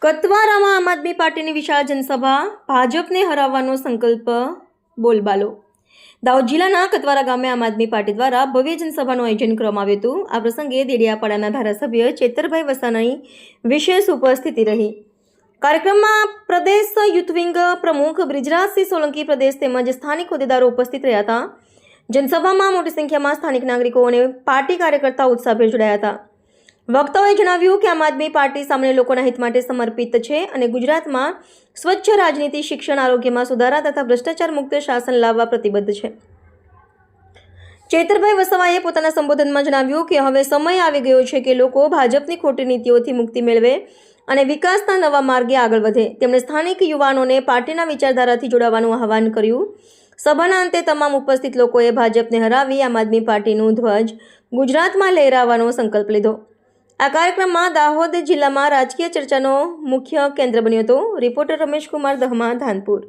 કતવારામાં આમ આદમી પાર્ટીની વિશાળ જનસભા, ભાજપને હરાવવાનો સંકલ્પ બોલબાલો। દાહોદ જિલ્લાના કતવારા ગામે આમ આદમી પાર્ટી દ્વારા ભવ્ય જનસભાનું આયોજન કરવામાં આવ્યું હતું। આ પ્રસંગે દેડિયાપાડાના ધારાસભ્ય ચેતરભાઈ વસાવાની વિશેષ ઉપસ્થિતિ રહી। કાર્યક્રમમાં પ્રદેશ યુથ વિંગ પ્રમુખ બ્રિજરાજસિંહ સોલંકી, પ્રદેશ તેમજ સ્થાનિક હોદ્દેદારો ઉપસ્થિત રહ્યા હતા। જનસભામાં મોટી સંખ્યામાં સ્થાનિક નાગરિકો અને પાર્ટી કાર્યકર્તાઓ ઉત્સાહભેર જોડાયા હતા। વક્તાઓએ જણાવ્યું કે આમ આદમી પાર્ટી સામાન્ય લોકોના હિત માટે સમર્પિત છે અને ગુજરાતમાં સ્વચ્છ રાજનીતિ, શિક્ષણ, આરોગ્યમાં સુધારા તથા ભ્રષ્ટાચાર મુક્ત શાસન લાવવા પ્રતિબદ્ધ છે। ચેતરભાઈ વસાવાએ પોતાના સંબોધનમાં જણાવ્યું કે હવે સમય આવી ગયો છે કે લોકો ભાજપની ખોટી નીતિઓથી મુક્તિ મેળવે અને વિકાસના નવા માર્ગે આગળ વધે। તેમણે સ્થાનિક યુવાનોને પાર્ટીના વિચારધારાથી જોડાવાનું આહવાન કર્યું। સભાના અંતે તમામ ઉપસ્થિત લોકોએ ભાજપને હરાવી આમ આદમી પાર્ટીનું ધ્વજ ગુજરાતમાં લહેરાવવાનો સંકલ્પ લીધો। આ કાર્યક્રમમાં દાહોદ જિલ્લામાં રાજકીય ચર્ચાનો મુખ્ય કેન્દ્ર બન્યો હતો। રિપોર્ટર રમેશ કુમાર દહમા, ધાનપુર।